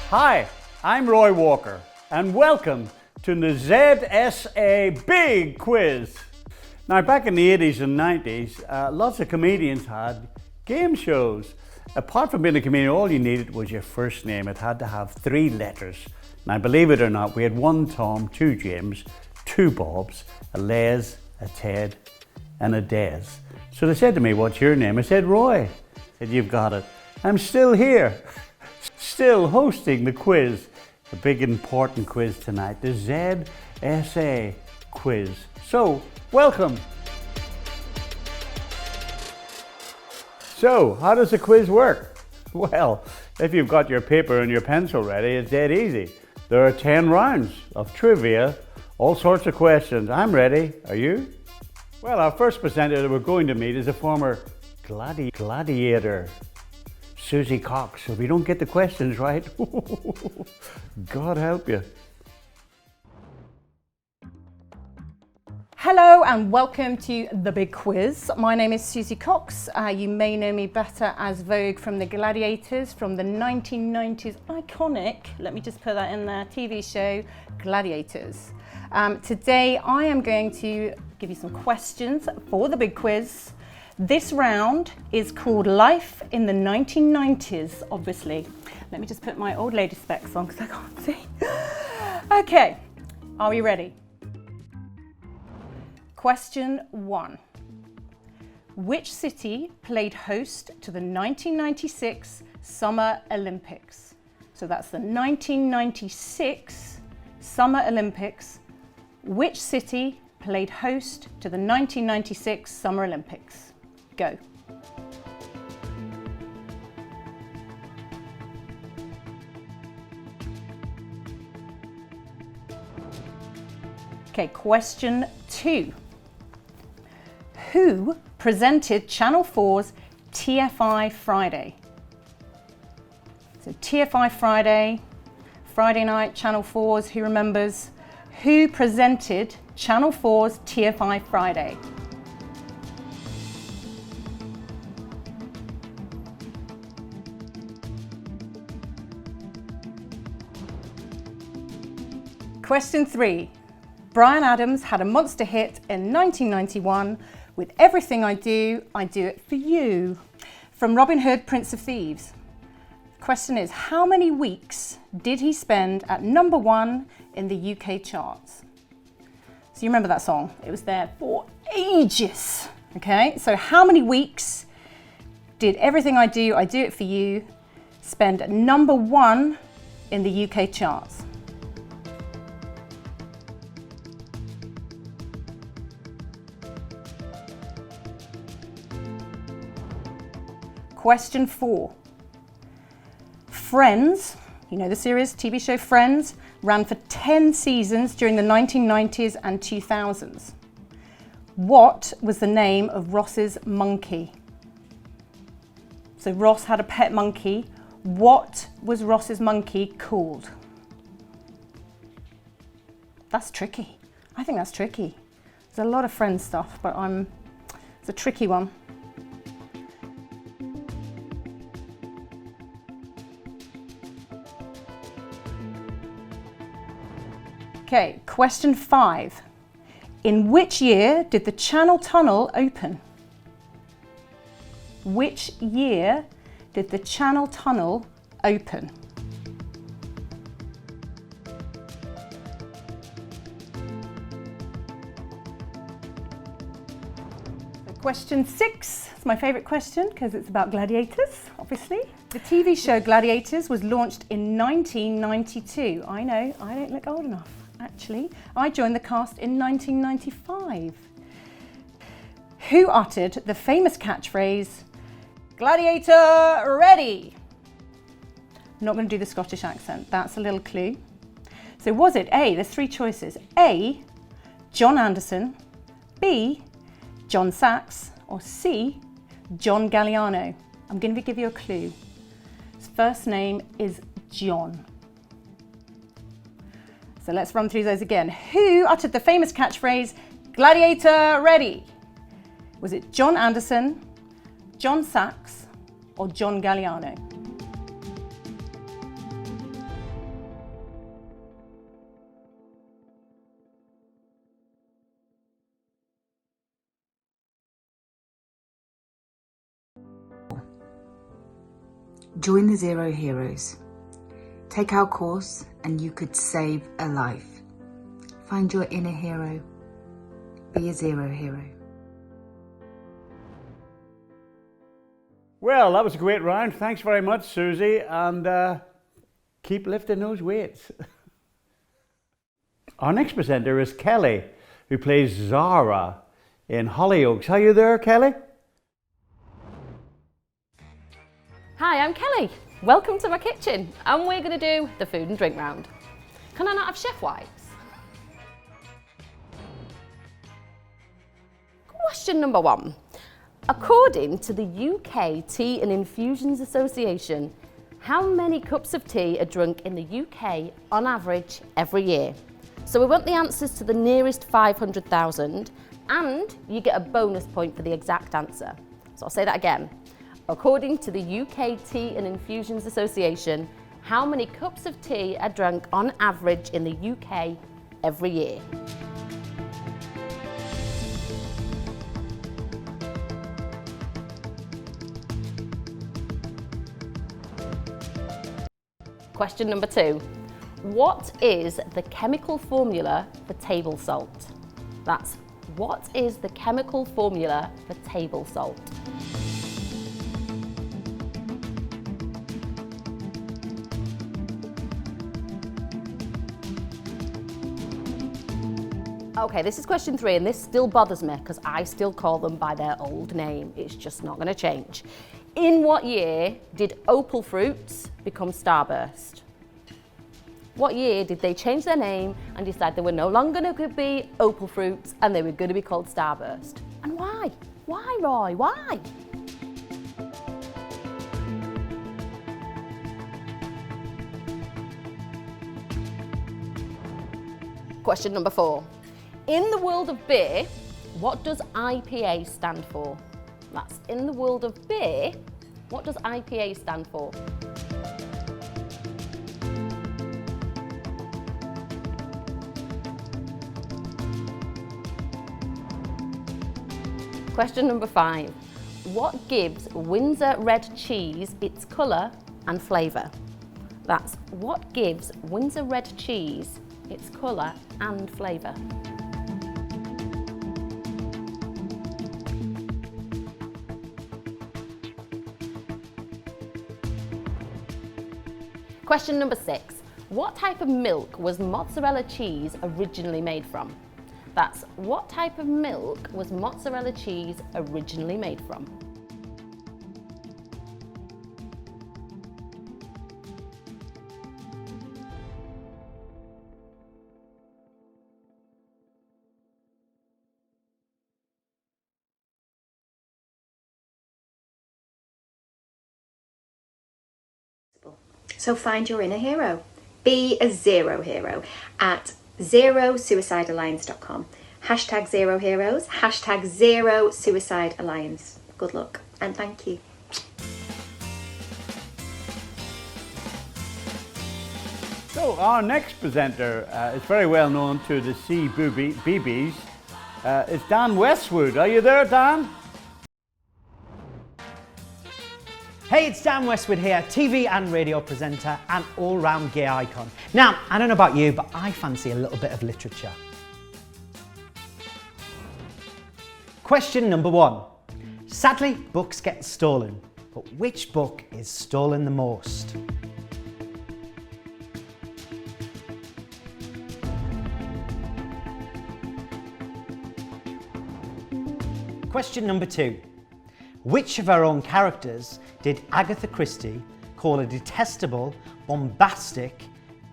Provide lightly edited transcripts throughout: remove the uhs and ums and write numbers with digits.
Hi, I'm Roy Walker, and welcome to the ZSA Big Quiz. Now, back in the 80s and 90s, lots of comedians had game shows. Apart from being a comedian, all you needed was your first name. It had to have 3 letters. Now, believe it or not, we had 1 Tom, 2 James, 2 Bobs, a Les, a Ted, and a Des. So they said to me, "What's your name?" I said, "Roy." I said, "You've got it. I'm still here, still hosting the quiz, the big important quiz tonight, the ZSA quiz. So, welcome. So, how does the quiz work? Well, if you've got your paper and your pencil ready, it's dead easy. There are 10 rounds of trivia, all sorts of questions. I'm ready. Are you? Well, our first presenter that we're going to meet is a former gladiator, Susie Cox. So if you don't get the questions right, God help you. Hello and welcome to The Big Quiz. My name is Susie Cox. You may know me better as Vogue from the Gladiators, from the 1990s iconic, let me just put that in there, TV show Gladiators. Today I am going to give you some questions for The Big Quiz. This round is called Life in the 1990s, obviously. Let me just put my old lady specs on because I can't see. Okay, are we ready? Question 1. Which city played host to the 1996 Summer Olympics? So that's the 1996 Summer Olympics. Which city played host to the 1996 Summer Olympics? Go. Okay, question 2. Who presented Channel 4's TFI Friday? So TFI Friday, Friday night, Channel 4's, who remembers? Who presented Channel 4's TFI Friday? Question 3. Bryan Adams had a monster hit in 1991 with Everything I Do It For You, from Robin Hood, Prince of Thieves. Question is, how many weeks did he spend at number 1 in the UK charts? So you remember that song? It was there for ages. Okay, so how many weeks did Everything I Do It For You spend at number 1 in the UK charts? Question 4. Friends, you know the series, TV show Friends, ran for 10 seasons during the 1990s and 2000s. What was the name of Ross's monkey? So Ross had a pet monkey. What was Ross's monkey called? That's tricky. I think that's tricky. There's a lot of Friends stuff, but it's a tricky one. Okay, question 5. In which year did the Channel Tunnel open? Which year did the Channel Tunnel open? Question 6, it's my favourite question because it's about gladiators, obviously. The TV show Gladiators was launched in 1992. I know, I don't look old enough. Actually, I joined the cast in 1995. Who uttered the famous catchphrase, "Gladiator ready"? I'm not going to do the Scottish accent, that's a little clue. So was it A, there's 3 choices, A, John Anderson, B, John Sachs, or C, John Galliano? I'm going to give you a clue. His first name is John. So let's run through those again. Who uttered the famous catchphrase, "Gladiator ready"? Was it John Anderson, John Sachs, or John Galliano? Join the Zero Heroes. Take our course and you could save a life. Find your inner hero. Be a zero hero. Well, that was a great round. Thanks very much, Susie, and keep lifting those weights. Our next presenter is Kelly, who plays Zara in Hollyoaks. Are you there, Kelly? Hi, I'm Kelly. Welcome to my kitchen, and we're going to do the food and drink round. Can I not have chef wipes? Question number 1. According to the UK Tea and Infusions Association, how many cups of tea are drunk in the UK on average every year? So we want the answers to the nearest 500,000, and you get a bonus point for the exact answer. So I'll say that again. According to the UK Tea and Infusions Association, how many cups of tea are drunk on average in the UK every year? Question number 2. What is the chemical formula for table salt? That's what is the chemical formula for table salt? Okay, this is question 3, and this still bothers me because I still call them by their old name. It's just not going to change. In what year did Opal Fruits become Starburst? What year did they change their name and decide they were no longer going to be Opal Fruits and they were going to be called Starburst? And why? Why, Roy? Why? Question number 4. In the world of beer, what does IPA stand for? That's in the world of beer, what does IPA stand for? Question number 5. What gives Windsor red cheese its colour and flavour? That's what gives Windsor red cheese its colour and flavour. Question number 6. What type of milk was mozzarella cheese originally made from? That's what type of milk was mozzarella cheese originally made from? So find your inner hero. Be a zero hero at zerosuicidealliance.com. Hashtag zero heroes, hashtag zero suicide alliance. Good luck and thank you. So our next presenter is very well known to the CBeebies. It's Dan Westwood. Are you there, Dan? Hey, it's Dan Westwood here, TV and radio presenter and all-round gay icon. Now, I don't know about you, but I fancy a little bit of literature. Question number 1. Sadly, books get stolen, but which book is stolen the most? Question number 2. Which of her own characters did Agatha Christie call a detestable, bombastic,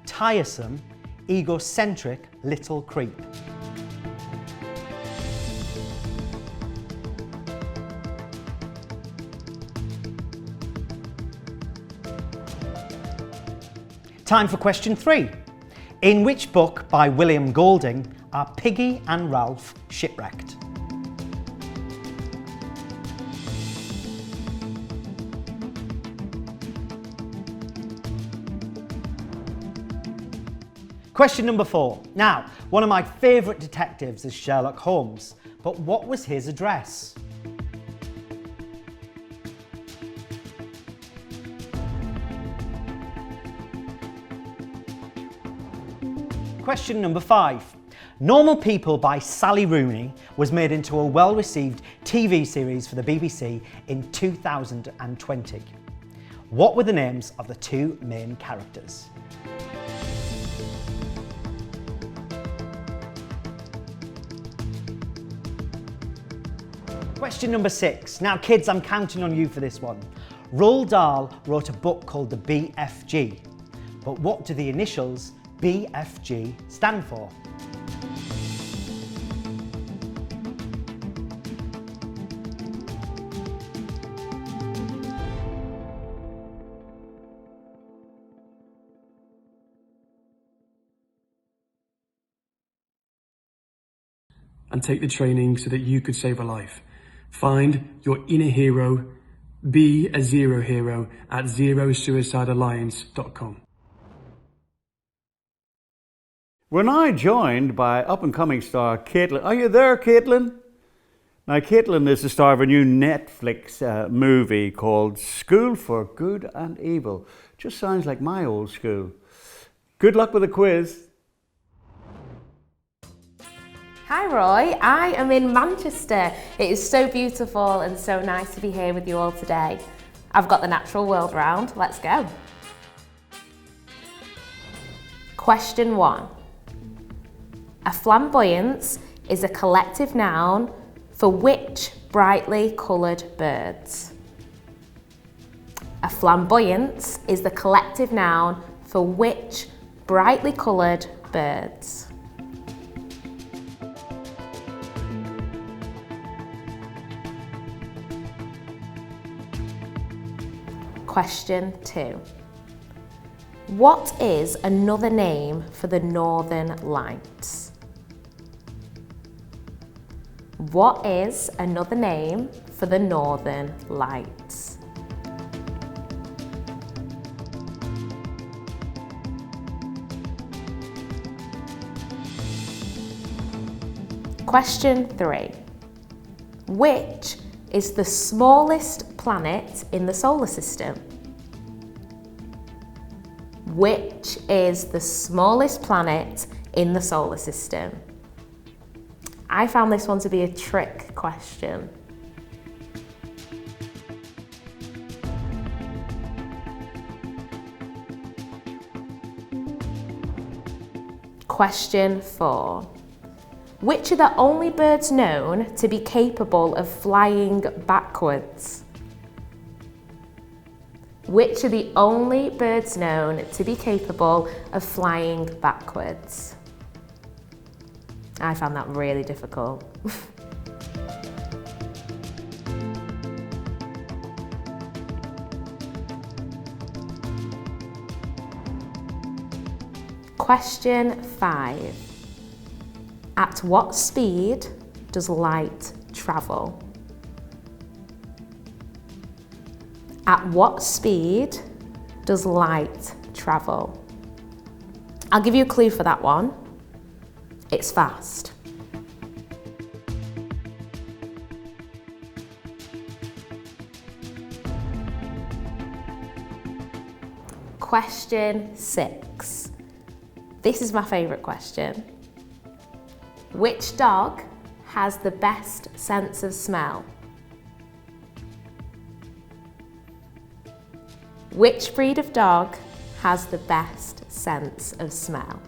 tiresome, egocentric little creep? Time for question 3. In which book by William Golding are Piggy and Ralph shipwrecked? Question number 4. Now, one of my favourite detectives is Sherlock Holmes, but what was his address? Question number 5. Normal People by Sally Rooney was made into a well-received TV series for the BBC in 2020. What were the names of the 2 main characters? Question number 6. Now kids, I'm counting on you for this one. Roald Dahl wrote a book called the BFG, but what do the initials BFG stand for? And take the training so that you could save a life. Find your inner hero, be a zero hero at zerosuicidealliance.com. We're now joined by up-and-coming star Caitlin. Are you there, Caitlin? Now, Caitlin is the star of a new Netflix movie called School for Good and Evil. Just sounds like my old school. Good luck with the quiz. Hi Roy, I am in Manchester. It is so beautiful and so nice to be here with you all today. I've got the natural world round, let's go. Question 1. A flamboyance is a collective noun for which brightly coloured birds? A flamboyance is the collective noun for which brightly coloured birds? Question 2. What is another name for the Northern Lights? What is another name for the Northern Lights? Question 3. Which is the smallest planet in the solar system? Which is the smallest planet in the solar system? I found this one to be a trick question. Question 4. Which are the only birds known to be capable of flying backwards? Which are the only birds known to be capable of flying backwards? I found that really difficult. Question 5. At what speed does light travel? At what speed does light travel? I'll give you a clue for that one. It's fast. Question 6. This is my favourite question. Which dog has the best sense of smell? Which breed of dog has the best sense of smell?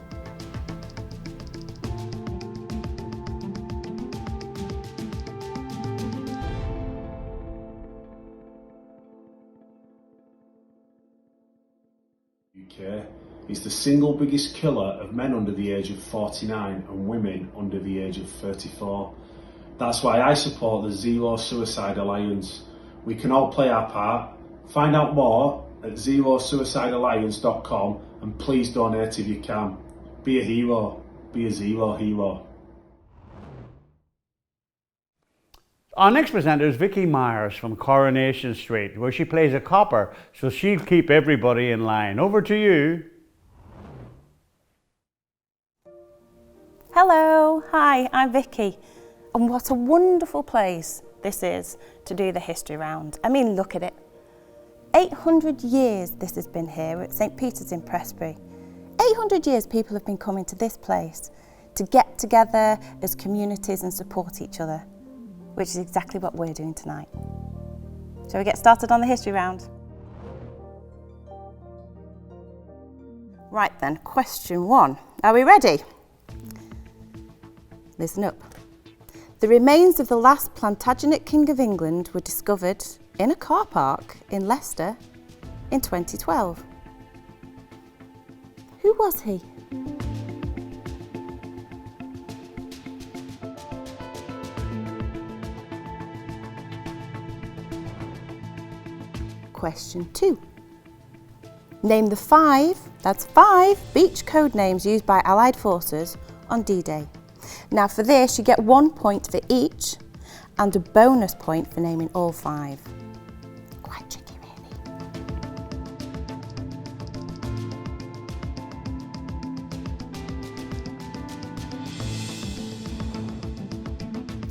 UK is the single biggest killer of men under the age of 49 and women under the age of 34. That's why I support the Zero Suicide Alliance. We can all play our part. Find out more at zerosuicidealliance.com and please donate if you can. Be a hero. Be a zero hero. Our next presenter is Vicky Myers from Coronation Street, where she plays a copper, so she'll keep everybody in line. Over to you. Hello, hi, I'm Vicky, and what a wonderful place this is to do the history round. I mean, look at it. 800 years this has been here at St Peter's in Prestbury. 800 years people have been coming to this place to get together as communities and support each other, which is exactly what we're doing tonight. Shall we get started on the history round? Right then, question 1. Are we ready? Listen up. The remains of the last Plantagenet King of England were discovered in a car park in Leicester in 2012. Who was he? Question 2. Name the 5 beach code names used by Allied forces on D-Day. Now for this you get 1 point for each and a bonus point for naming all 5. Quite tricky really.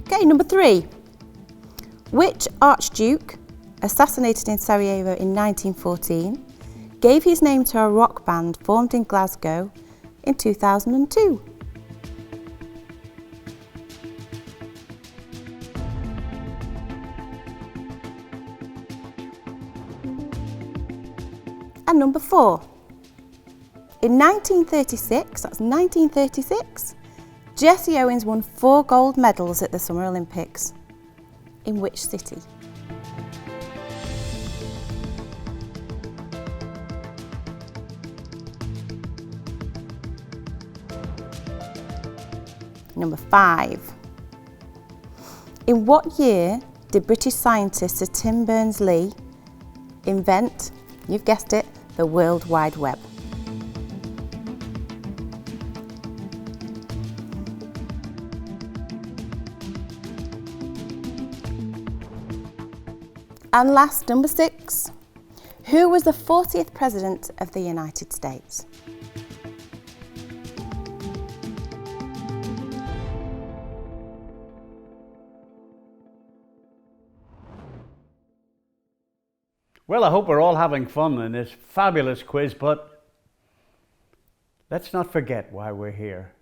Okay, number 3. Which Archduke, assassinated in Sarajevo in 1914, gave his name to a rock band formed in Glasgow in 2002? And number 4. In 1936, that's 1936, Jesse Owens won 4 gold medals at the Summer Olympics. In which city? Number 5. In what year did British scientist Sir Tim Berners-Lee invent, you've guessed it, the World Wide Web? And last, number 6. Who was the 40th President of the United States? Well, I hope we're all having fun in this fabulous quiz, but let's not forget why we're here.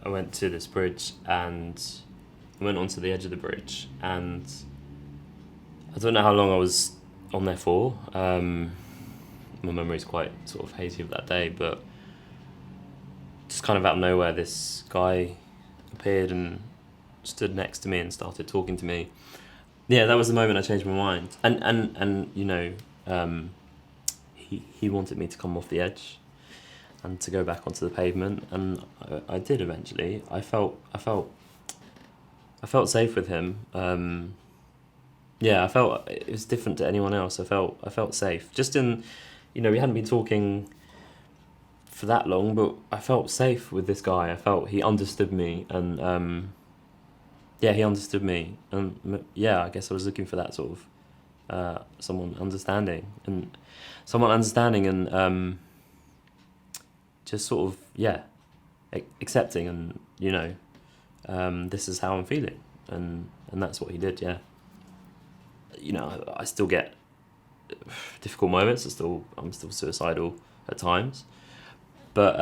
I went to this bridge and I went onto the edge of the bridge, and I don't know how long I was on there for. My memory's quite sort of hazy of that day, but just kind of out of nowhere this guy appeared and stood next to me and started talking to me. Yeah, that was the moment I changed my mind. And you know, he wanted me to come off the edge and to go back onto the pavement, and I did eventually. I felt safe with him. Yeah, I felt it was different to anyone else. I felt safe. Just in, you know, we hadn't been talking for that long, but I felt safe with this guy. I felt he understood me, and yeah, he understood me, and yeah, I guess I was looking for that sort of someone understanding, and just sort of, yeah, accepting, and you know, this is how I'm feeling, and that's what he did. Yeah, you know, I still get difficult moments. I'm still suicidal at times, but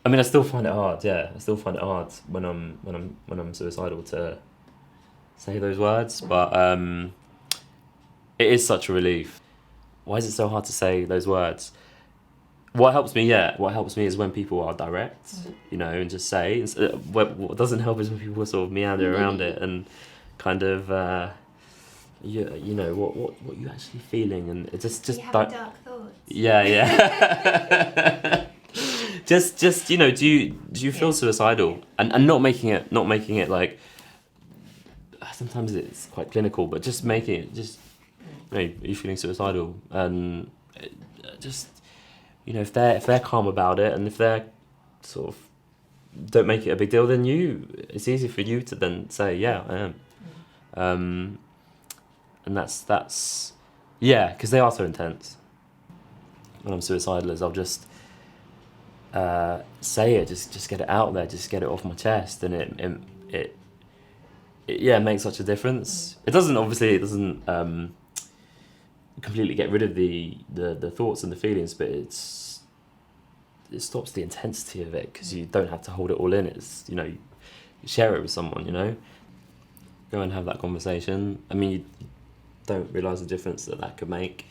I mean, I still find it hard. Yeah, I still find it hard when I'm suicidal to say those words. But it is such a relief. Why is it so hard to say those words? What helps me is when people are direct, you know, and just say. What doesn't help is when people sort of meander around it and kind of, you know, what you're actually feeling, and it just you have dark thoughts. Yeah. just you know, do you feel suicidal, and not making it like, sometimes it's quite clinical, but just making it just, you know, are you feeling suicidal, and just, you know, if they're calm about it, and if they're sort of don't make it a big deal, then it's easy for you to then say, yeah, I am. And that's yeah, because they are so intense. When I'm suicidal, I'll just say it, just get it out there, just get it off my chest, and it makes such a difference. It doesn't completely get rid of the thoughts and the feelings, but it stops the intensity of it because you don't have to hold it all in. It's, you know, you share it with someone, you know, go and have that conversation. I mean, you don't realise the difference that could make.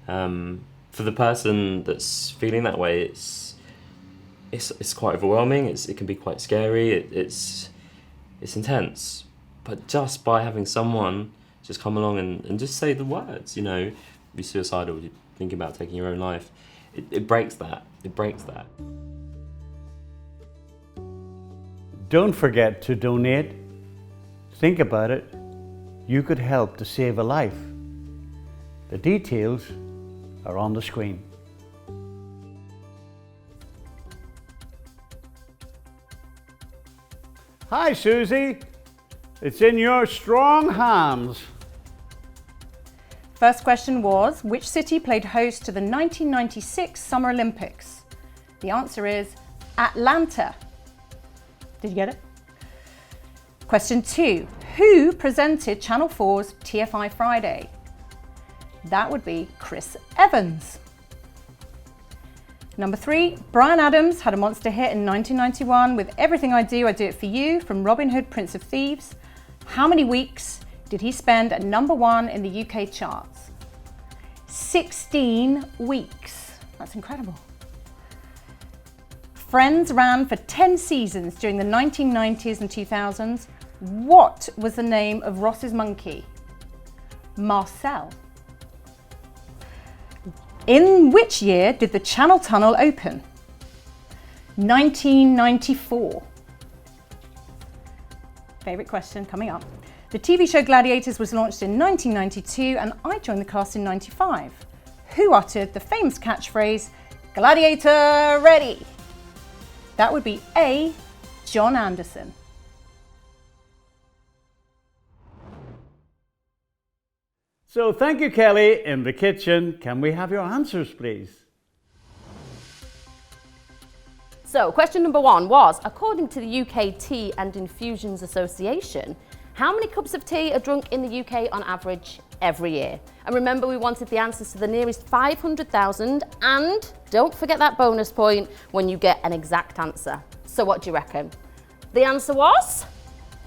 For the person that's feeling that way, it's quite overwhelming. It can be quite scary. It's intense. But just by having someone just come along and just say the words, you know, you're suicidal, you're thinking about taking your own life, it breaks that. It breaks that. Don't forget to donate. Think about it. You could help to save a life. The details are on the screen. Hi, Susie. It's in your strong hands. First question was, which city played host to the 1996 Summer Olympics? The answer is Atlanta. Did you get it? Question 2, who presented Channel 4's TFI Friday? That would be Chris Evans. Number 3, Bryan Adams had a monster hit in 1991 with Everything I Do It For You from Robin Hood, Prince of Thieves. How many weeks did he spend at number 1 in the UK charts? 16 weeks. That's incredible. Friends ran for 10 seasons during the 1990s and 2000s. What was the name of Ross's monkey? Marcel. In which year did the Channel Tunnel open? 1994. Favourite question coming up. The TV show Gladiators was launched in 1992 and I joined the cast in 95. Who uttered the famous catchphrase, "Gladiator ready"? That would be A, John Anderson. So thank you, Kelly. In the kitchen, can we have your answers, please? So question number 1 was, according to the UK Tea and Infusions Association, how many cups of tea are drunk in the UK on average every year? And remember, we wanted the answers to the nearest 500,000, and don't forget that bonus point when you get an exact answer. So what do you reckon? The answer was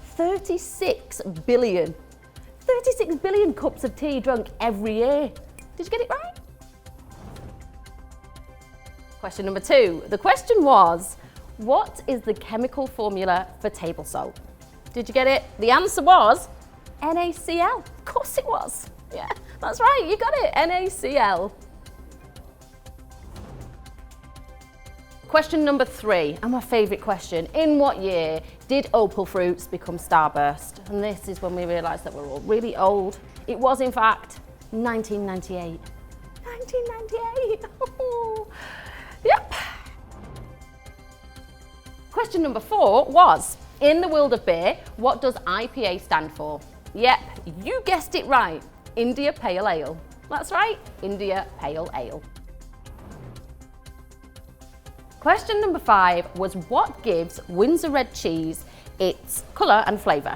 36 billion. 36 billion cups of tea drunk every year. Did you get it right? Question number 2. The question was, what is the chemical formula for table salt? Did you get it? The answer was NaCl. Of course it was. Yeah, that's right, you got it, NaCl. Question number 3, and my favourite question. In what year did Opal Fruits become Starburst? And this is when we realised that we're all really old. It was, in fact, 1998. 1998! Yep. Question number 4 was, in the world of beer, what does IPA stand for? Yep, you guessed it right. India Pale Ale. That's right, India Pale Ale. Question number 5 was, what gives Windsor red cheese its colour and flavour?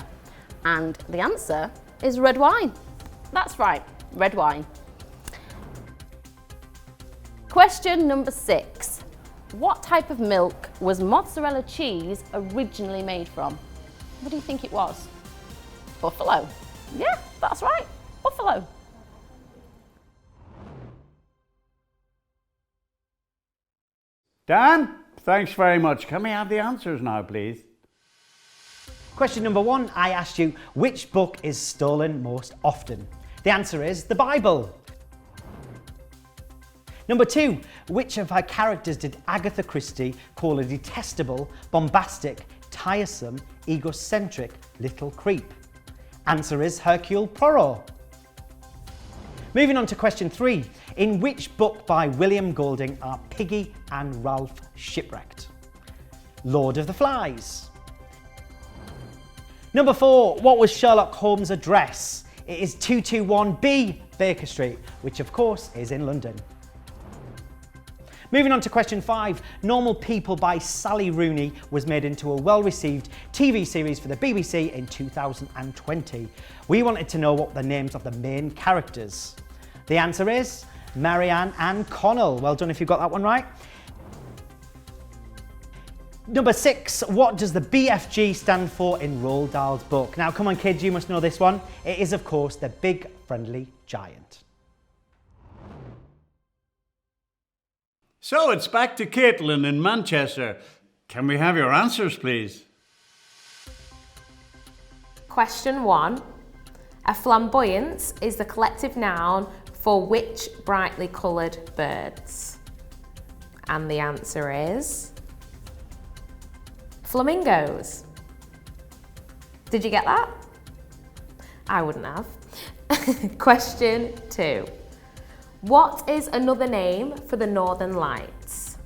And the answer is red wine. That's right, red wine. Question number 6. What type of milk was mozzarella cheese originally made from? What do you think it was? Buffalo. Yeah, that's right, buffalo. Dan, thanks very much. Can we have the answers now, please? Question number 1, I asked you, which book is stolen most often? The answer is the Bible. Number 2, which of her characters did Agatha Christie call a detestable, bombastic, tiresome, egocentric little creep? Answer is Hercule Poirot. Moving on to question 3, in which book by William Golding are Piggy and Ralph shipwrecked? Lord of the Flies. Number 4, what was Sherlock Holmes' address? It is 221B Baker Street, which of course is in London. Moving on to question 5. Normal People by Sally Rooney was made into a well-received TV series for the BBC in 2020. We wanted to know what the names of the main characters. The answer is Marianne and Connell. Well done if you got that one right. Number 6, what does the BFG stand for in Roald Dahl's book? Now come on kids, you must know this one. It is of course the Big Friendly Giant. So it's back to Caitlin in Manchester. Can we have your answers, please? Question 1. A flamboyance is the collective noun for which brightly coloured birds? And the answer is flamingos. Did you get that? I wouldn't have. Question 2. What is another name for the Northern Lights?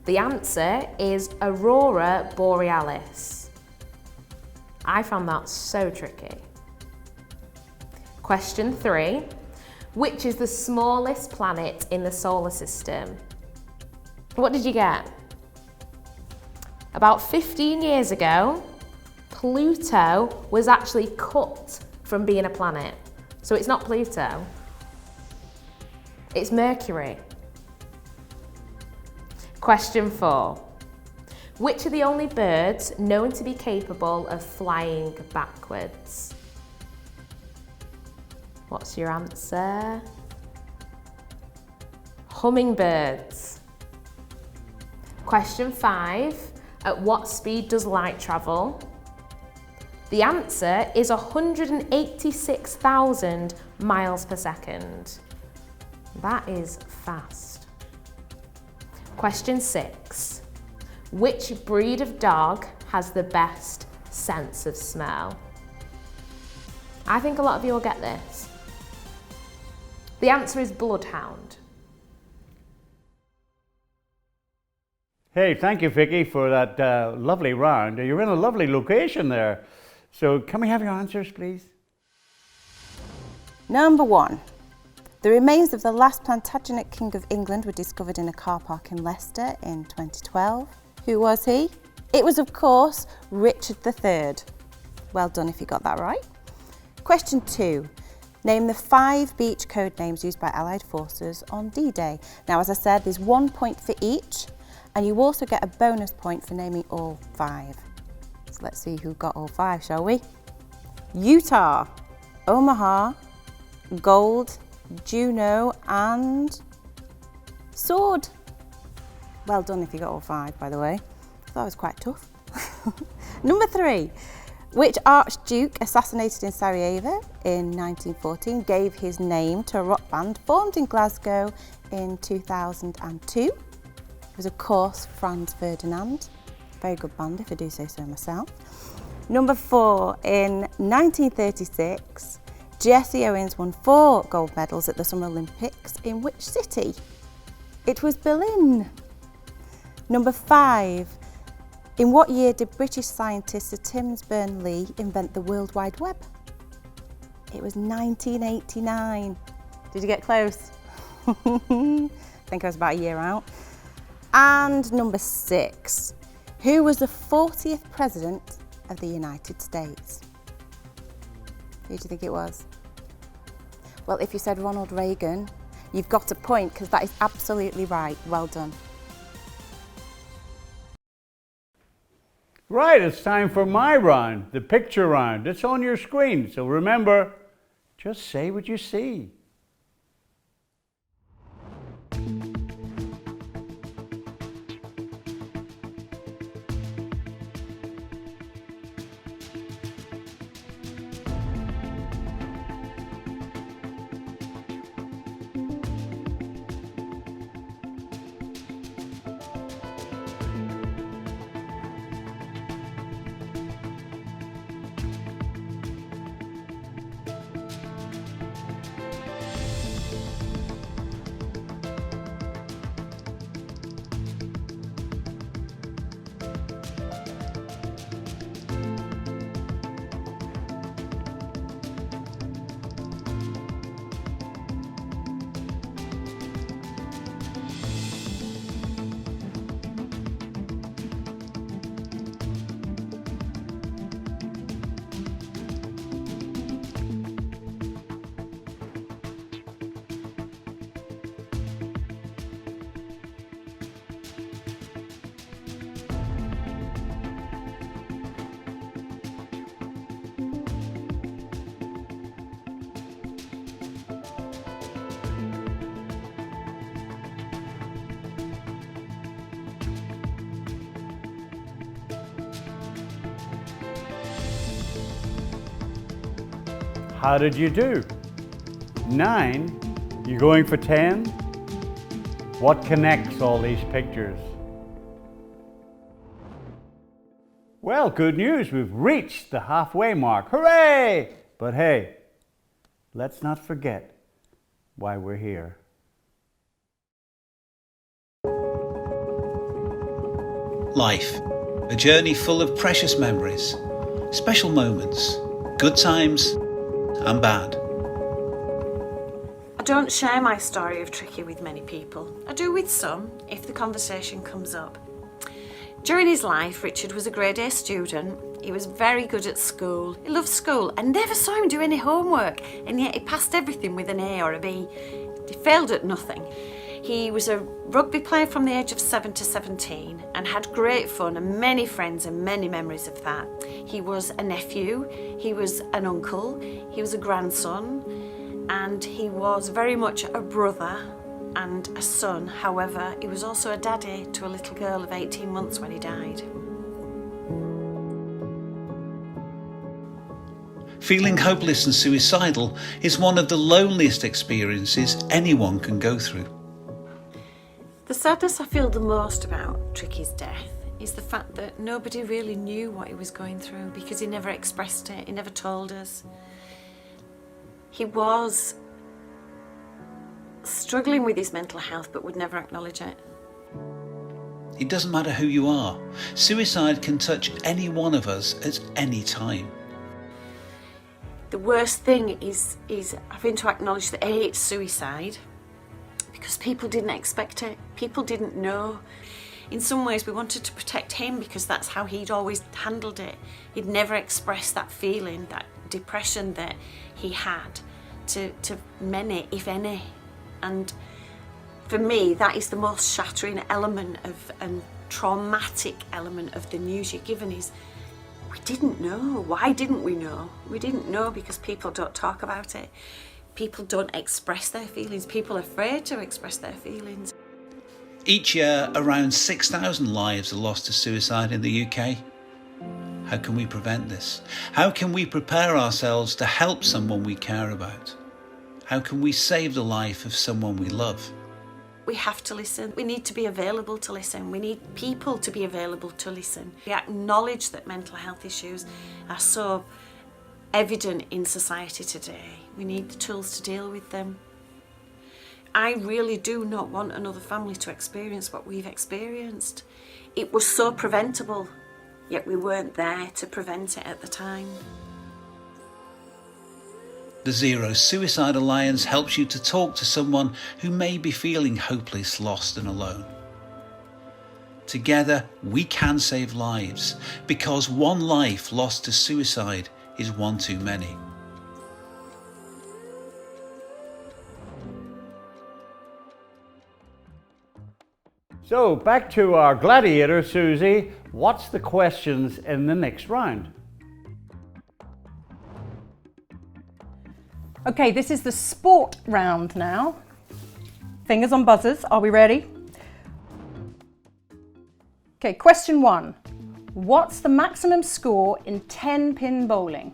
The answer is Aurora Borealis. I found that so tricky. Question 3. Which is the smallest planet in the solar system? What did you get? About 15 years ago, Pluto was actually cut from being a planet. So it's not Pluto, it's Mercury. Question 4. Which are the only birds known to be capable of flying backwards? What's your answer? Hummingbirds. Question 5. At what speed does light travel? The answer is 186,000 miles per second. That is fast. Question 6. Which breed of dog has the best sense of smell? I think a lot of you will get this. The answer is bloodhound. Hey, thank you, Vicky, for that lovely round. You're in a lovely location there. So can we have your answers, please? Number 1. The remains of the last Plantagenet King of England were discovered in a car park in Leicester in 2012. Who was he? It was, of course, Richard III. Well done if you got that right. Question 2. Name the 5 beach code names used by Allied forces on D-Day. Now, as I said, there's 1 point for each, and you also get a bonus point for naming all 5. So let's see who got all 5, shall we? Utah, Omaha, Gold, Juneau, and Sword. Well done if you got all 5, by the way. That was quite tough. Number 3. Which Archduke assassinated in Sarajevo in 1914 gave his name to a rock band formed in Glasgow in 2002? It was, of course, Franz Ferdinand. Very good band, if I do say so myself. Number 4. In 1936, Jesse Owens won 4 gold medals at the Summer Olympics in which city? It was Berlin. Number 5. In what year did British scientist Sir Timothy Berners-Lee invent the World Wide Web? It was 1989. Did you get close? I think I was about a year out. And number 6. Who was the 40th President of the United States? Who do you think it was? Well, if you said Ronald Reagan, you've got a point because that is absolutely right. Well done. Right, it's time for my round, the picture round. It's on your screen, so remember, just say what you see. How did you do? 9. You going for 10? What connects all these pictures? Well, good news, we've reached the halfway mark. Hooray! But hey, let's not forget why we're here. Life, a journey full of precious memories, special moments, good times and bad. I don't share my story of Tricky with many people. I do with some, if the conversation comes up. During his life, Richard was a grade A student. He was very good at school. He loved school. I never saw him do any homework, and yet he passed everything with an A or a B. He failed at nothing. He was a rugby player from the age of 7 to 17 and had great fun and many friends and many memories of that. He was a nephew, he was an uncle, he was a grandson, and he was very much a brother and a son. However, he was also a daddy to a little girl of 18 months when he died. Feeling hopeless and suicidal is one of the loneliest experiences anyone can go through. The sadness I feel the most about Tricky's death is the fact that nobody really knew what he was going through because he never expressed it, he never told us. He was struggling with his mental health but would never acknowledge it. It doesn't matter who you are. Suicide can touch any one of us at any time. The worst thing is having to acknowledge that A, it's suicide, because people didn't expect it, people didn't know. In some ways we wanted to protect him because that's how he'd always handled it. He'd never expressed that feeling, that depression that he had to many, if any. And for me, that is the most shattering element of and traumatic element of the news you're given is we didn't know. Why didn't we know? We didn't know because people don't talk about it. People don't express their feelings. People are afraid to express their feelings. Each year, around 6,000 lives are lost to suicide in the UK. How can we prevent this? How can we prepare ourselves to help someone we care about? How can we save the life of someone we love? We have to listen. We need to be available to listen. We need people to be available to listen. We acknowledge that mental health issues are so evident in society today. We need the tools to deal with them. I really do not want another family to experience what we've experienced. It was so preventable, yet we weren't there to prevent it at the time. The Zero Suicide Alliance helps you to talk to someone who may be feeling hopeless, lost and alone. Together, we can save lives, because one life lost to suicide is one too many. So back to our gladiator, Susie. What's the questions in the next round? Okay, this is the sport round now. Fingers on buzzers, are we ready? Okay, question 1. What's the maximum score in 10-pin bowling?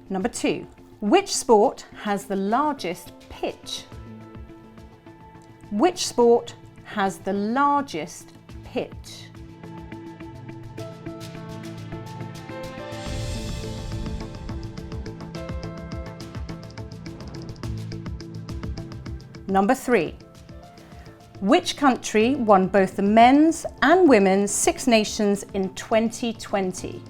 Number 2. Which sport has the largest pitch? Which sport has the largest pitch? Number 3. Which country won both the men's and women's Six Nations in 2020?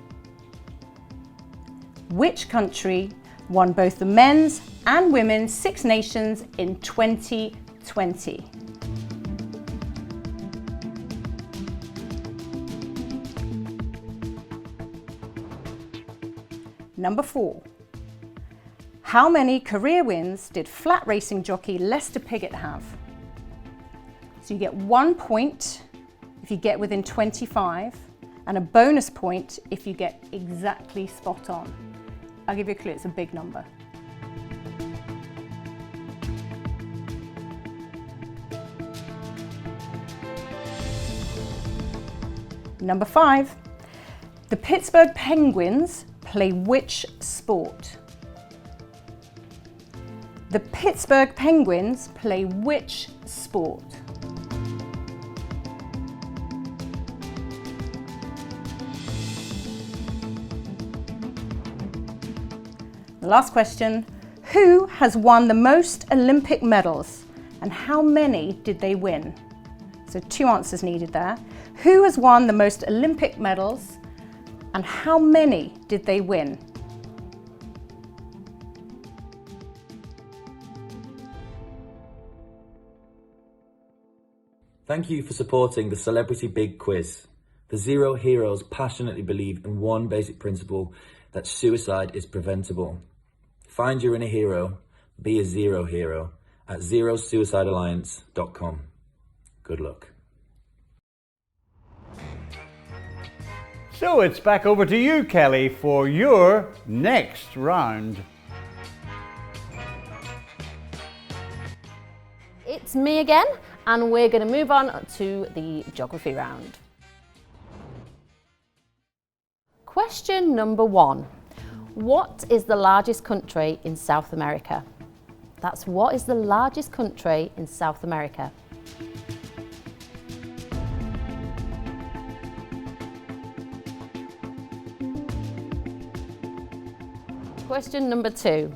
Which country won both the men's and women's Six Nations in 2020? Number 4. How many career wins did flat racing jockey Lester Piggott have? So you get 1 point if you get within 25 and a bonus point if you get exactly spot on. I'll give you a clue, it's a big number. Number 5. The Pittsburgh Penguins play which sport? The Pittsburgh Penguins play which sport? The last question. Who has won the most Olympic medals and how many did they win? So 2 answers needed there. Who has won the most Olympic medals and how many did they win? Thank you for supporting the Celebrity Big Quiz. The Zero Heroes passionately believe in one basic principle, that suicide is preventable. Find your inner hero, be a zero hero at zerosuicidealliance.com. Good luck. So it's back over to you, Kelly, for your next round. It's me again, and we're going to move on to the geography round. Question number 1. What is the largest country in South America? That's what is the largest country in South America? Question number 2.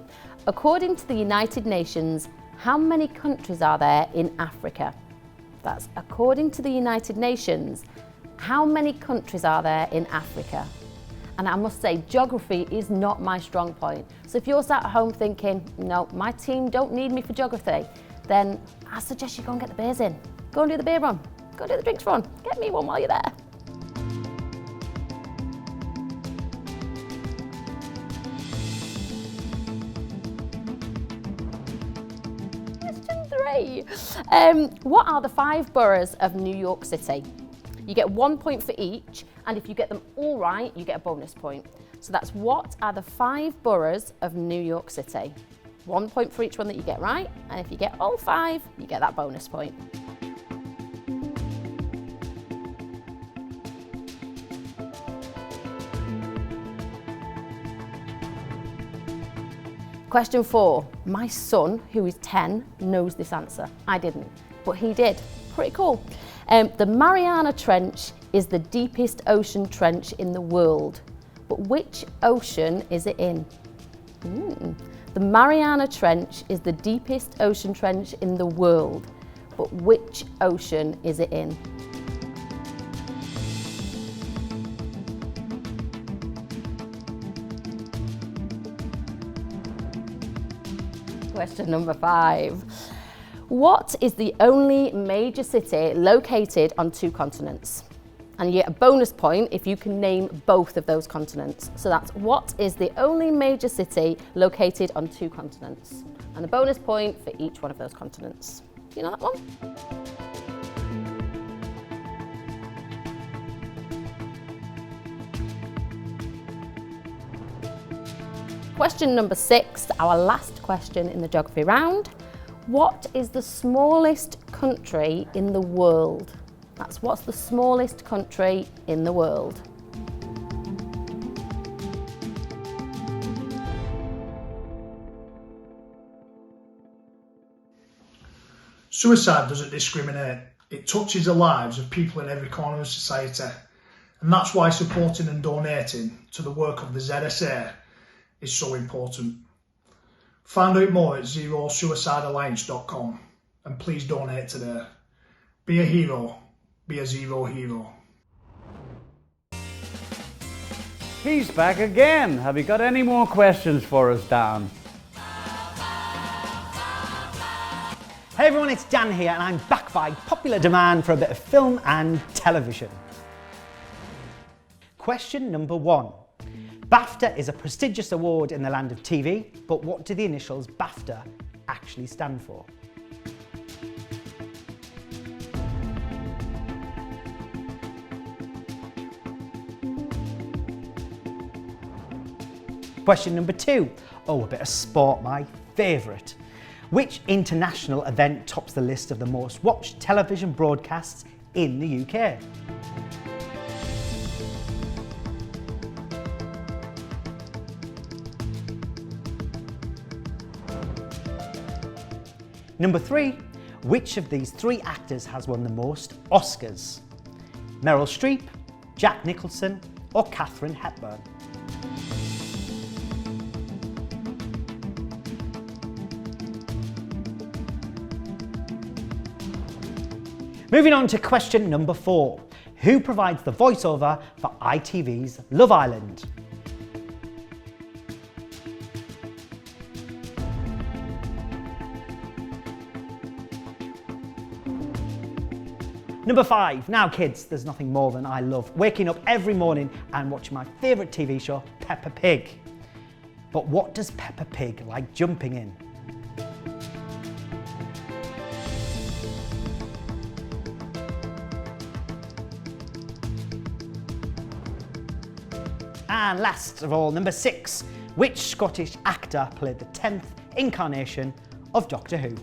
According to the United Nations, how many countries are there in Africa? That's according to the United Nations, how many countries are there in Africa? And I must say, geography is not my strong point. So if you're sat at home thinking, no, my team don't need me for geography, then I suggest you go and get the beers in. Go and do the beer run. Go and do the drinks run. Get me one while you're there. Question 3. What are the 5 boroughs of New York City? You get 1 point for each, and if you get them all right, you get a bonus point. So that's what are the 5 boroughs of New York City? 1 point for each one that you get right, and if you get all 5, you get that bonus point. Question 4. My son, who is 10, knows this answer. I didn't, but he did. Pretty cool. The Mariana Trench is the deepest ocean trench in the world. But which ocean is it in? The Mariana Trench is the deepest ocean trench in the world. But which ocean is it in? Question number 5. What is the only major city located on 2 continents? And you get a bonus point if you can name both of those continents. So that's what is the only major city located on 2 continents? And a bonus point for each one of those continents. Do you know that one? Question number 6, our last question in the geography round. What is the smallest country in the world? That's what's the smallest country in the world? Suicide doesn't discriminate. It touches the lives of people in every corner of society. And that's why supporting and donating to the work of the ZSA is so important. Find out more at zerosuicidealliance.com and please donate today. Be a hero, be a zero hero. He's back again. Have you got any more questions for us, Dan? Hey everyone, it's Dan here and I'm back by popular demand for a bit of film and television. Question number 1. BAFTA is a prestigious award in the land of TV, but what do the initials BAFTA actually stand for? Question number 2. Oh, a bit of sport, my favourite. Which international event tops the list of the most watched television broadcasts in the UK? Number 3, which of these 3 actors has won the most Oscars? Meryl Streep, Jack Nicholson, or Katharine Hepburn? Moving on to question number 4. Who provides the voiceover for ITV's Love Island? Number 5. Now kids, there's nothing more than I love waking up every morning and watching my favourite TV show, Peppa Pig. But what does Peppa Pig like jumping in? And last of all, number 6. Which Scottish actor played the 10th incarnation of Doctor Who?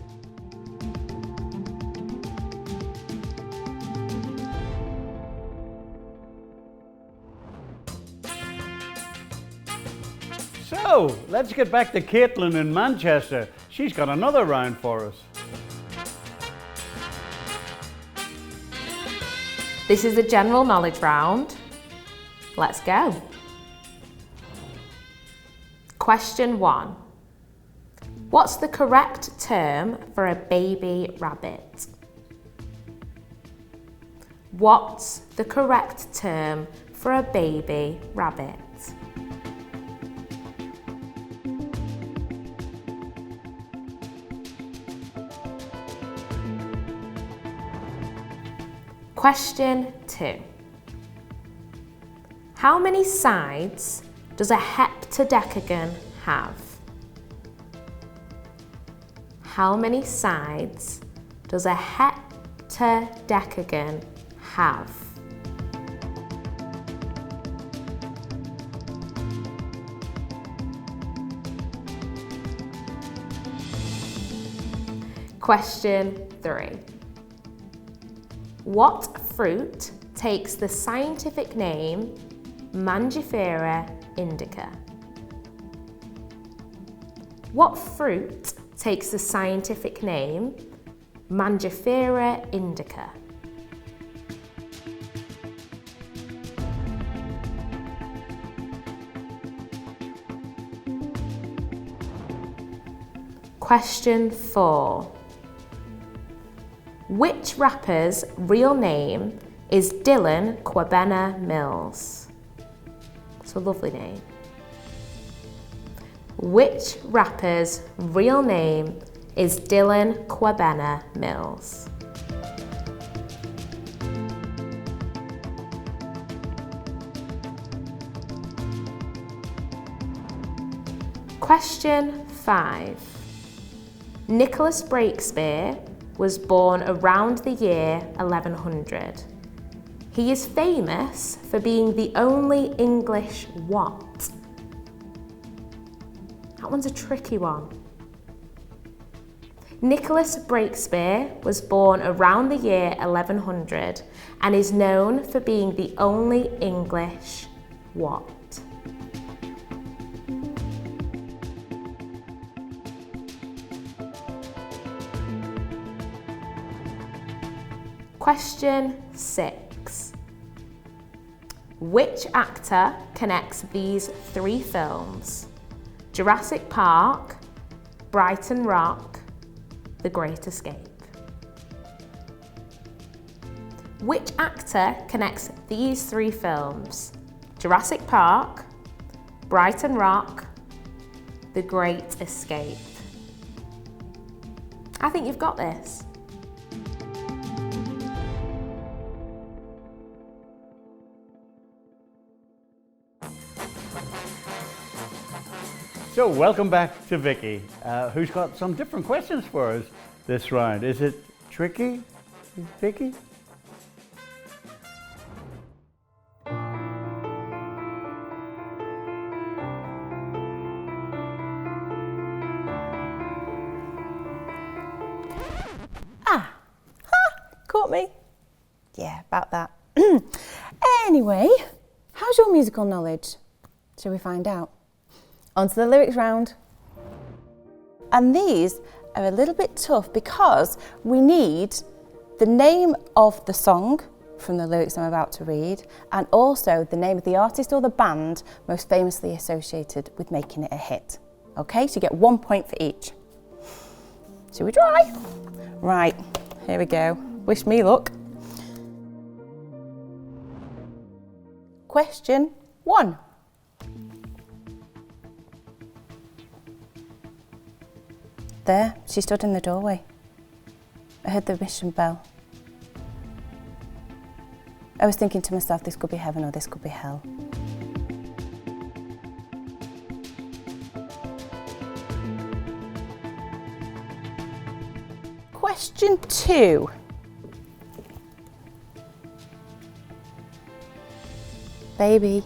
So, let's get back to Caitlin in Manchester. She's got another round for us. This is the general knowledge round. Let's go. Question 1. What's the correct term for a baby rabbit? What's the correct term for a baby rabbit? Question 2. How many sides does a heptadecagon have? How many sides does a heptadecagon have? Question 3. What fruit takes the scientific name Mangifera indica? What fruit takes the scientific name Mangifera indica? Question 4. Which rapper's real name is Dylan Kwabena Mills? It's a lovely name. Which rapper's real name is Dylan Kwabena Mills? Question 5. Nicholas Breakspere was born around the year 1100. He is famous for being the only English what? That one's a tricky one. Nicholas Breakspere was born around the year 1100 and is known for being the only English what? Question 6. Which actor connects these 3 films? Jurassic Park, Brighton Rock, The Great Escape. Which actor connects these 3 films? Jurassic Park, Brighton Rock, The Great Escape. I think you've got this. So, welcome back to Vicky, who's got some different questions for us this round. Is it tricky, Vicky? Caught me. Yeah, about that. Anyway, how's your musical knowledge? Shall we find out? On to the lyrics round. And these are a little bit tough because we need the name of the song from the lyrics I'm about to read, and also the name of the artist or the band most famously associated with making it a hit. Okay, so you get 1 point for each. Shall we try? Right, here we go. Wish me luck. Question 1. There, she stood in the doorway. I heard the mission bell. I was thinking to myself, this could be heaven or this could be hell. Question 2. Baby,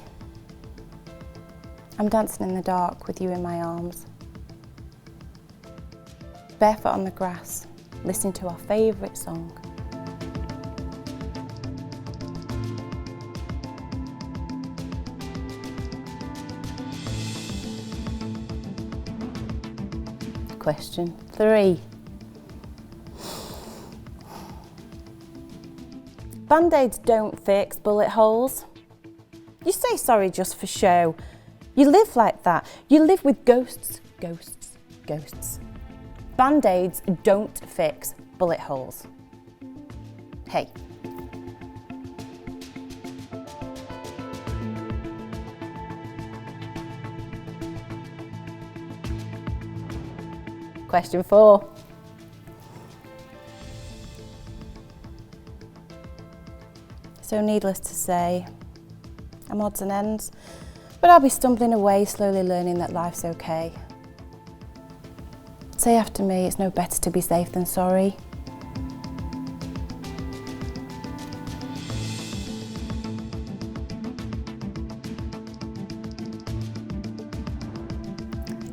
I'm dancing in the dark with you in my arms. Barefoot on the grass, listening to our favourite song. Question 3. Band-aids don't fix bullet holes. You say sorry just for show. You live like that. You live with ghosts, ghosts, ghosts. Band-aids don't fix bullet holes. Hey. Question 4. So needless to say, I'm odds and ends, but I'll be stumbling away, slowly learning that life's okay. Say after me, it's no better to be safe than sorry.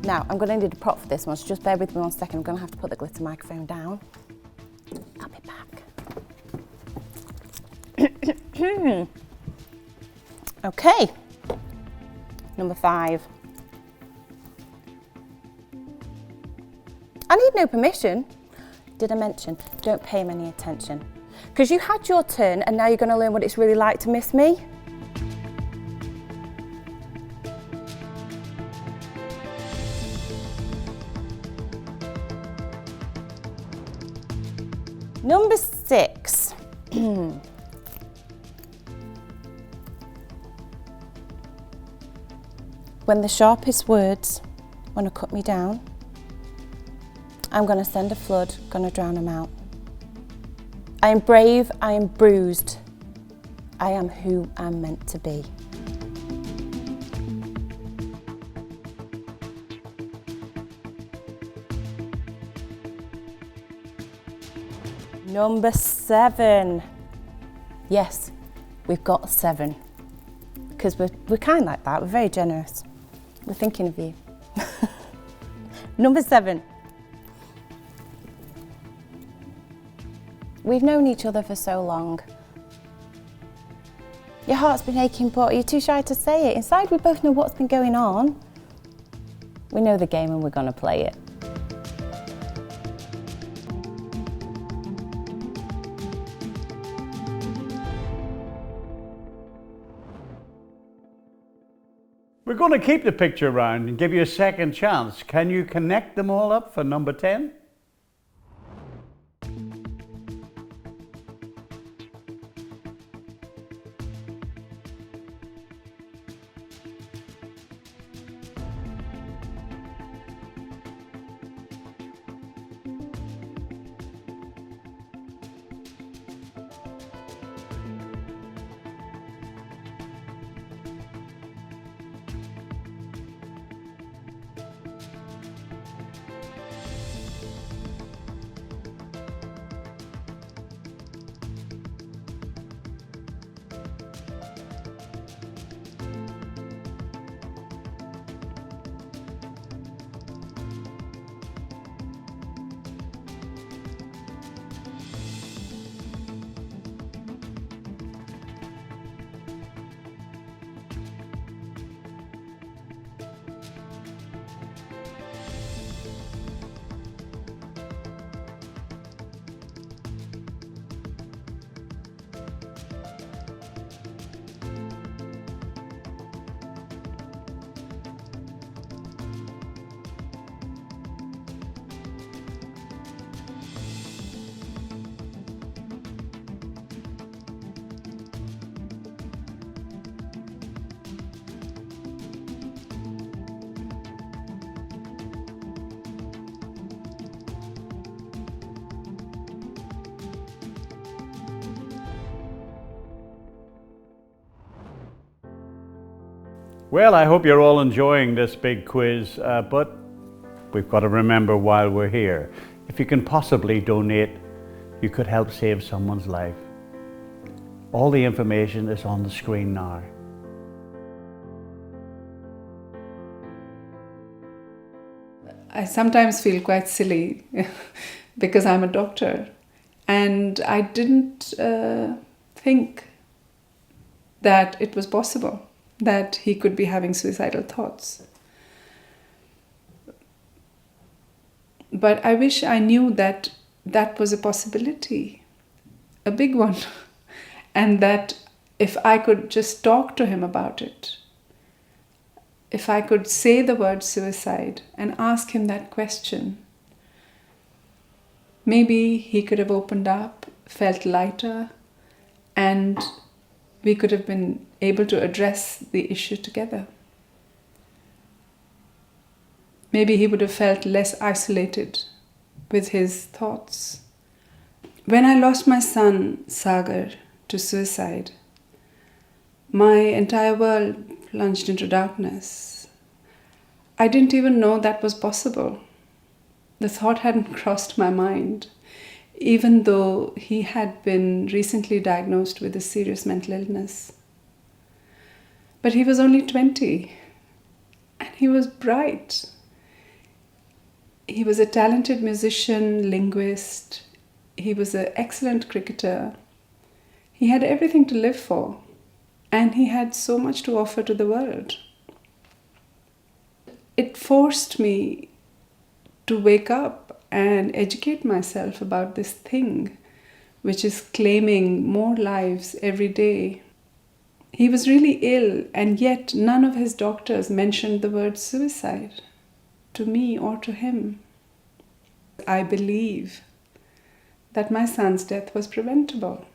Now, I'm going to need a prop for this one, so just bear with me 1 second. I'm going to have to put the glitter microphone down. I'll be back. Okay, number 5. I need no permission. Did I mention, don't pay him any attention? Because you had your turn and now you're going to learn what it's really like to miss me. Number 6. When the sharpest words want to cut me down, I'm going to send a flood, going to drown them out. I am brave, I am bruised. I am who I'm meant to be. Number 7. Yes, we've got 7. Because we're kind like that, we're very generous. We're thinking of you. Number 7. We've known each other for so long. Your heart's been aching, but you're too shy to say it. Inside, we both know what's been going on. We know the game and we're gonna play it. We're going to keep the picture round and give you a second chance. Can you connect them all up for number 10? Well, I hope you're all enjoying this big quiz, but we've got to remember while we're here, if you can possibly donate, you could help save someone's life. All the information is on the screen now. I sometimes feel quite silly because I'm a doctor, and I didn't think that it was possible that he could be having suicidal thoughts. But I wish I knew that that was a possibility, a big one, and that if I could just talk to him about it, if I could say the word suicide and ask him that question, maybe he could have opened up, felt lighter, and we could have been able to address the issue together. Maybe he would have felt less isolated with his thoughts. When I lost my son, Sagar, to suicide, my entire world plunged into darkness. I didn't even know that was possible. The thought hadn't crossed my mind, even though he had been recently diagnosed with a serious mental illness. But he was only 20, and he was bright. He was a talented musician, linguist. He was an excellent cricketer. He had everything to live for, and he had so much to offer to the world. It forced me to wake up and educate myself about this thing which is claiming more lives every day. He was really ill, and yet none of his doctors mentioned the word suicide to me or to him. I believe that my son's death was preventable.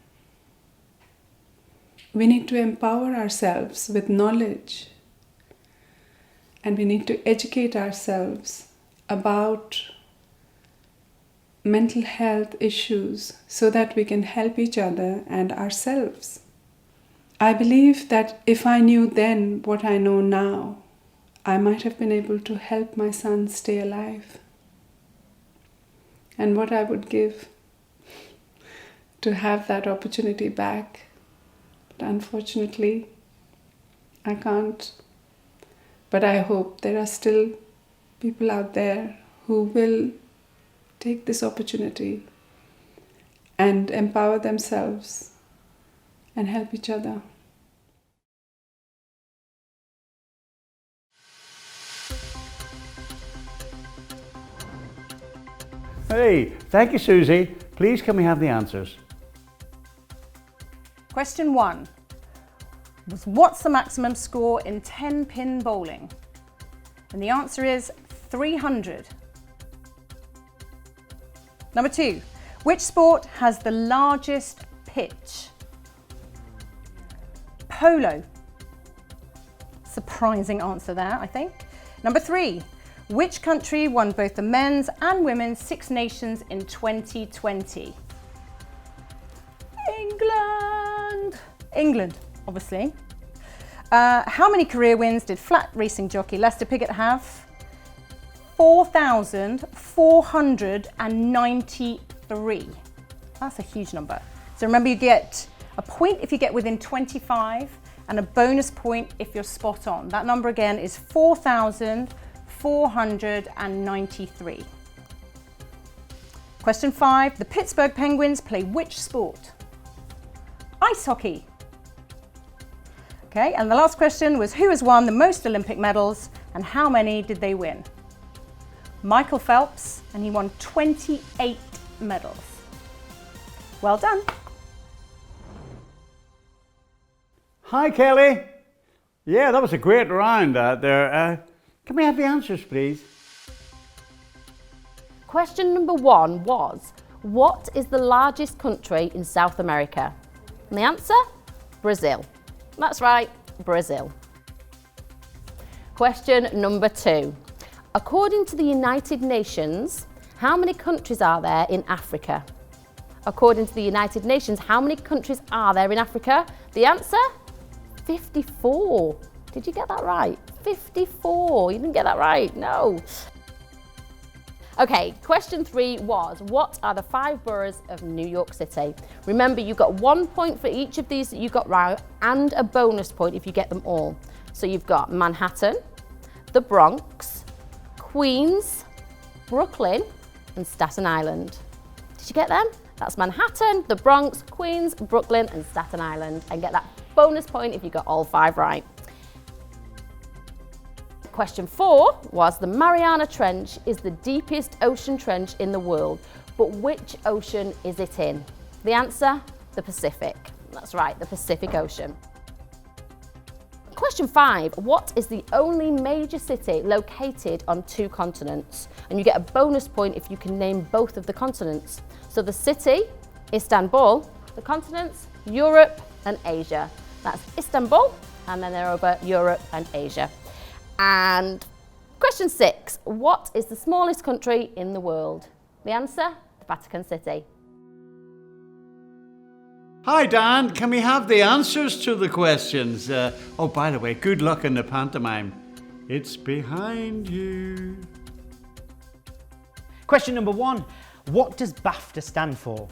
We need to empower ourselves with knowledge, and we need to educate ourselves about mental health issues so that we can help each other and ourselves. I believe that if I knew then what I know now, I might have been able to help my son stay alive. And what I would give to have that opportunity back. But unfortunately, I can't. But I hope there are still people out there who will take this opportunity and empower themselves and help each other. Hey, thank you, Susie. Please can we have the answers? Question 1 was, what's the maximum score in 10-pin bowling? And the answer is 300. Number 2, which sport has the largest pitch? Polo. Surprising answer there, I think. Number 3, which country won both the men's and women's Six Nations in 2020? England. England, obviously. How many career wins did flat racing jockey Lester Piggott have? 4,493. That's a huge number. So remember, you get a point if you get within 25 and a bonus point if you're spot on. That number again is 4,493. Question 5, the Pittsburgh Penguins play which sport? Ice hockey. Okay, and the last question was, who has won the most Olympic medals and how many did they win? Michael Phelps, and he won 28 medals. Well done. Hi, Kelly. Yeah, that was a great round out there. Can we have the answers, please? Question number 1 was, what is the largest country in South America? And the answer? Brazil. That's right, Brazil. Question number 2. According to the United Nations, how many countries are there in Africa? According to the United Nations, how many countries are there in Africa? The answer? 54. Did you get that right? 54. You didn't get that right. No. Okay, question 3 was, what are the 5 boroughs of New York City? Remember, you got 1 point for each of these that you got right and a bonus point if you get them all. So you've got Manhattan, the Bronx, Queens, Brooklyn, and Staten Island. Did you get them? That's Manhattan, the Bronx, Queens, Brooklyn, and Staten Island. And get that bonus point if you got all 5 right. Question 4 was the Mariana Trench is the deepest ocean trench in the world, but which ocean is it in? The answer, the Pacific. That's right, the Pacific Ocean. Question 5, what is the only major city located on 2 continents? And you get a bonus point if you can name both of the continents. So the city, Istanbul, the continents, Europe and Asia. That's Istanbul, and then they're over Europe and Asia. And question 6, what is the smallest country in the world? The answer, the Vatican City. Hi Dan, can we have the answers to the questions? Oh, by the way, good luck in the pantomime. It's behind you. Question number 1, what does BAFTA stand for?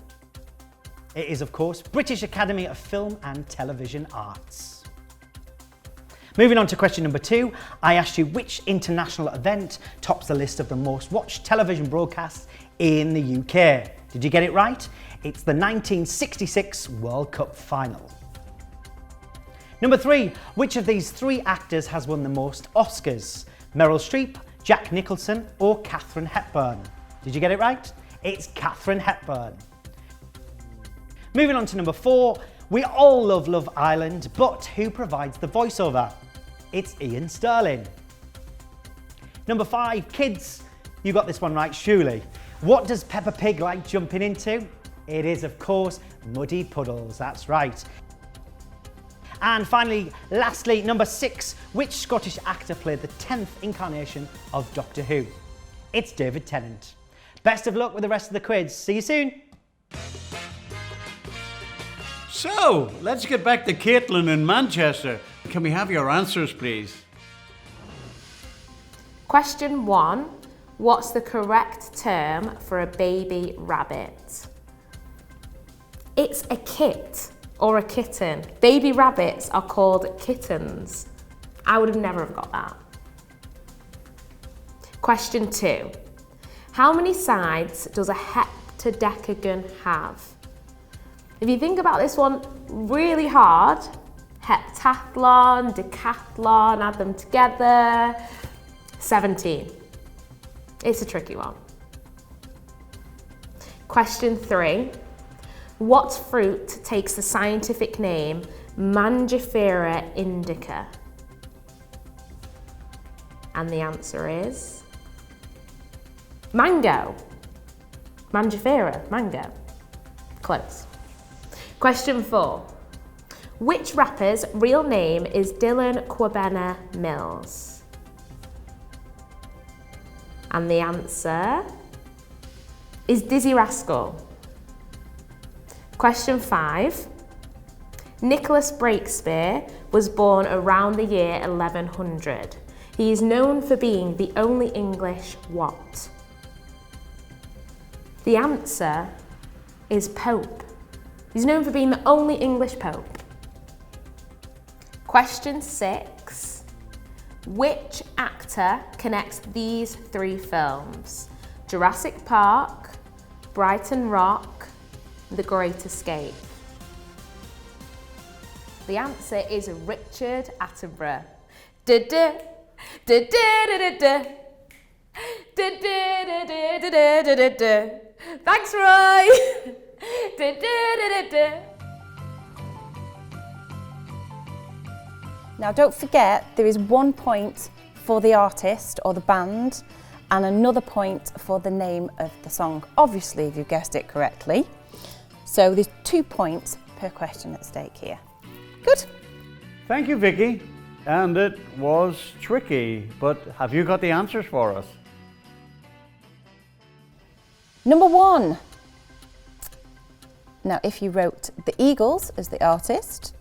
It is, of course, British Academy of Film and Television Arts. Moving on to question number 2, I asked you which international event tops the list of the most watched television broadcasts in the UK. Did you get it right? It's the 1966 World Cup final. Number 3, which of these 3 actors has won the most Oscars? Meryl Streep, Jack Nicholson, or Katharine Hepburn? Did you get it right? It's Katharine Hepburn. Moving on to number 4, we all love Love Island, but who provides the voiceover? It's Ian Sterling. Number 5, kids, you got this one right, surely. What does Peppa Pig like jumping into? It is, of course, muddy puddles, that's right. And finally, lastly, number 6, which Scottish actor played the 10th incarnation of Doctor Who? It's David Tennant. Best of luck with the rest of the quiz. See you soon. So, let's get back to Caitlin in Manchester. Can we have your answers, please? Question 1. What's the correct term for a baby rabbit? It's a kit or a kitten. Baby rabbits are called kittens. I would have never have got that. Question 2. How many sides does a heptadecagon have? If you think about this one really hard, heptathlon, decathlon, add them together, 17. It's a tricky one. Question 3. What fruit takes the scientific name Mangifera indica? And the answer is mango. Mangifera, mango. Close. Question 4. Which rapper's real name is Dylan Kwabena Mills? And the answer is Dizzy Rascal. Question 5. Nicholas Breakspere was born around the year 1100. He is known for being the only English what? The answer is Pope. He's known for being the only English Pope. Question 6. Which actor connects these 3 films? Jurassic Park, Brighton Rock, The Great Escape. The answer is Richard Attenborough. Thanks, Roy. Now don't forget there is 1 point for the artist or the band and another point for the name of the song, obviously if you guessed it correctly. So there's 2 points per question at stake here. Good. Thank you, Vicky. And it was tricky, but have you got the answers for us? Number 1. Now if you wrote the Eagles as the artist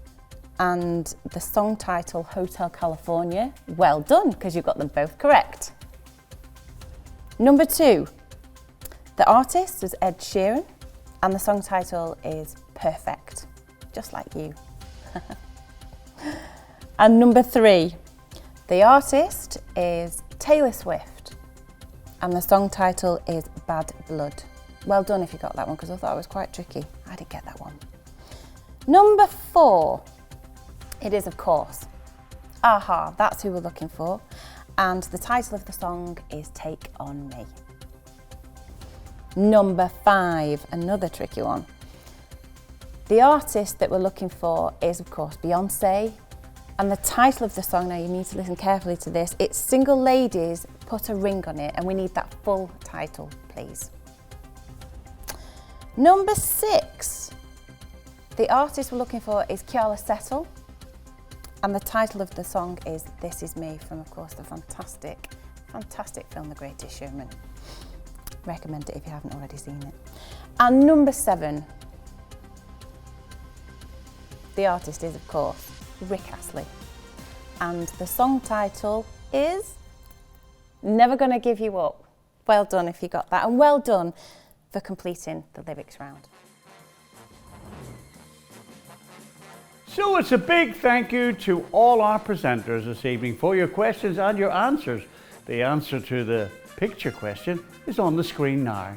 and the song title Hotel California. Well done, because you've got them both correct. Number 2, the artist is Ed Sheeran and the song title is Perfect, just like you. And number 3, the artist is Taylor Swift and the song title is Bad Blood. Well done if you got that one, because I thought it was quite tricky. I didn't get that one. Number 4, it is of course a-ha, that's who we're looking for, and the title of the song is Take On Me. Number 5, another tricky one. The artist that we're looking for is of course Beyonce, and the title of the song, now you need to listen carefully to this, it's Single Ladies Put a Ring on It, and we need that full title, please. Number 6, the artist we're looking for is Keala Settle, and the title of the song is This Is Me, from of course the fantastic film The Greatest Showman. Recommend it if you haven't already seen it. And number 7, the artist is of course Rick Astley, and the song title is Never Gonna Give You Up. Well done if you got that, and well done for completing the lyrics round. So it's a big thank you to all our presenters this evening for your questions and your answers. The answer to the picture question is on the screen now.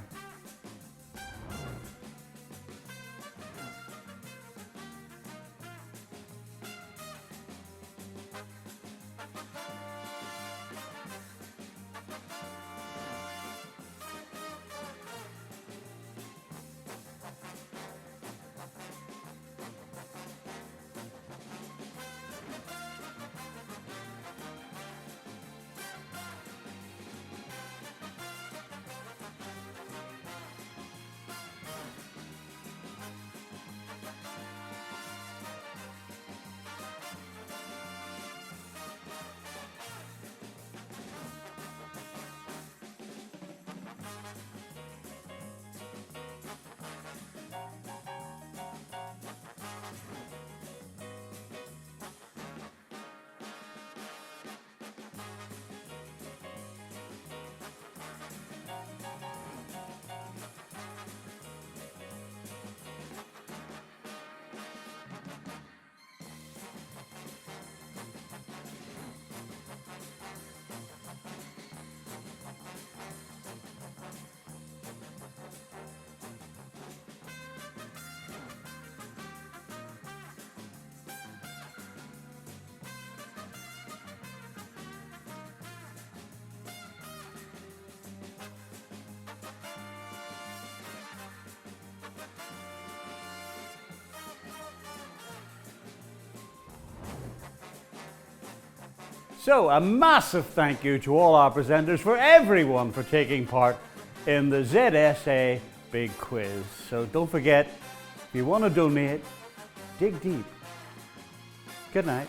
So a massive thank you to all our presenters, for everyone for taking part in the ZSA Big Quiz. So don't forget, if you want to donate, dig deep. Good night.